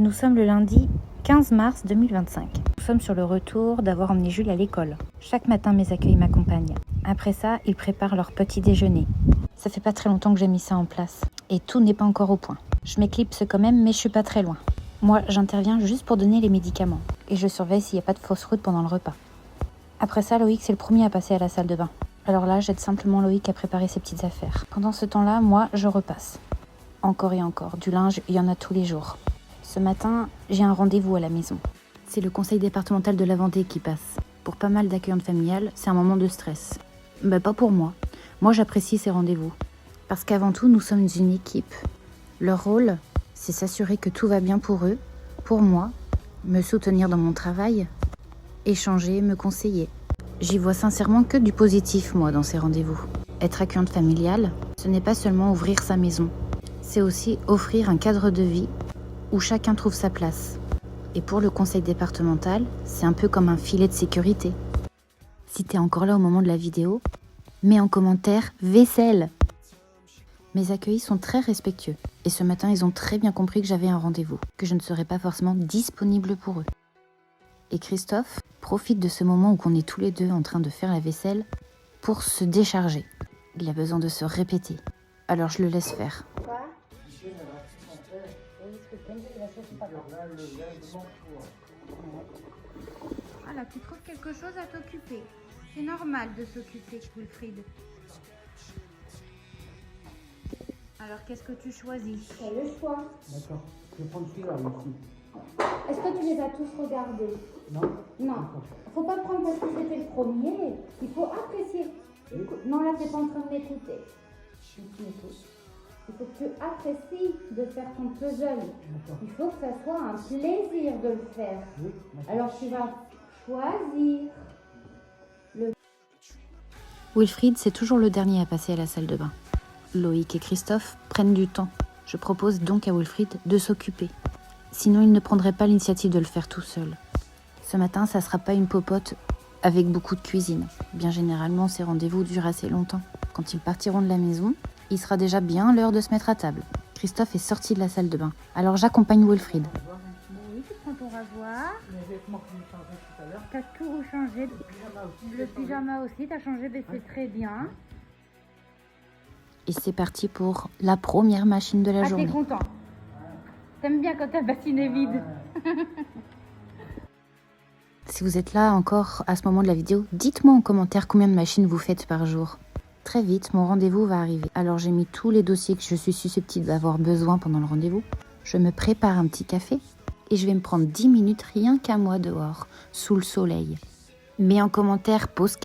Nous sommes le lundi 15 mars 2025. Nous sommes sur le retour d'avoir emmené Jules à l'école. Chaque matin, mes accueils m'accompagnent. Après ça, ils préparent leur petit déjeuner. Ça fait pas très longtemps que j'ai mis ça en place. Et tout n'est pas encore au point. Je m'éclipse quand même, mais je suis pas très loin. Moi, j'interviens juste pour donner les médicaments. Et je surveille s'il n'y a pas de fausse route pendant le repas. Après ça, Loïc, c'est le premier à passer à la salle de bain. Alors là, j'aide simplement Loïc à préparer ses petites affaires. Pendant ce temps-là, moi, je repasse. Encore et encore. Du linge, il y en a tous les jours. Ce matin, j'ai un rendez-vous à la maison. C'est le conseil départemental de la Vendée qui passe. Pour pas mal d'accueillantes familiales, c'est un moment de stress. Mais pas pour moi. Moi, j'apprécie ces rendez-vous. Parce qu'avant tout, nous sommes une équipe. Leur rôle, c'est s'assurer que tout va bien pour eux, pour moi, me soutenir dans mon travail, échanger, me conseiller. J'y vois sincèrement que du positif, moi, dans ces rendez-vous. Être accueillante familiale, ce n'est pas seulement ouvrir sa maison. C'est aussi offrir un cadre de vie où chacun trouve sa place. Et pour le conseil départemental, c'est un peu comme un filet de sécurité. Si t'es encore là au moment de la vidéo, mets en commentaire « vaisselle ». Mes accueillis sont très respectueux. Et ce matin, ils ont très bien compris que j'avais un rendez-vous, que je ne serais pas forcément disponible pour eux. Et Christophe profite de ce moment où on est tous les deux en train de faire la vaisselle pour se décharger. Il a besoin de se répéter. Alors je le laisse faire. Voilà, tu trouves quelque chose à t'occuper. C'est normal de s'occuper, Wilfried. Alors, qu'est-ce que tu choisis? C'est le choix. D'accord. Je vais prendre celui-là ici. Est-ce que tu les as tous regardés? Non. Non. Faut pas prendre parce que c'était le premier. Il faut apprécier. Écoute, non, là, tu n'es pas en train de m'écouter. Tu m'écoutes. Il faut que tu apprécies de faire ton puzzle. Il faut que ça soit un plaisir de le faire. Oui, alors, tu vas choisir. Wilfried, c'est toujours le dernier à passer à la salle de bain. Loïc et Christophe prennent du temps. Je propose donc à Wilfried de s'occuper. Sinon, il ne prendrait pas l'initiative de le faire tout seul. Ce matin, ça ne sera pas une popote avec beaucoup de cuisine. Bien généralement, ces rendez-vous durent assez longtemps. Quand ils partiront de la maison, il sera déjà bien l'heure de se mettre à table. Christophe est sorti de la salle de bain. Alors j'accompagne Wilfried. Oui, tu prends ton rasoir. Les vêtements que j'ai changés tout à l'heure. Tu as tout rechangé. Le pyjama aussi, tu as changé, mais c'est très bien. Et c'est parti pour la première machine de la Ah, journée. t'es content. T'aimes bien quand ta bassine est vide. Si vous êtes là encore à ce moment de la vidéo, dites-moi en commentaire combien de machines vous faites par jour. Très vite, mon rendez-vous va arriver. Alors j'ai mis tous les dossiers que je suis susceptible d'avoir besoin pendant le rendez-vous. Je me prépare un petit café et je vais me prendre 10 minutes rien qu'à moi dehors, sous le soleil. Mets en commentaire pause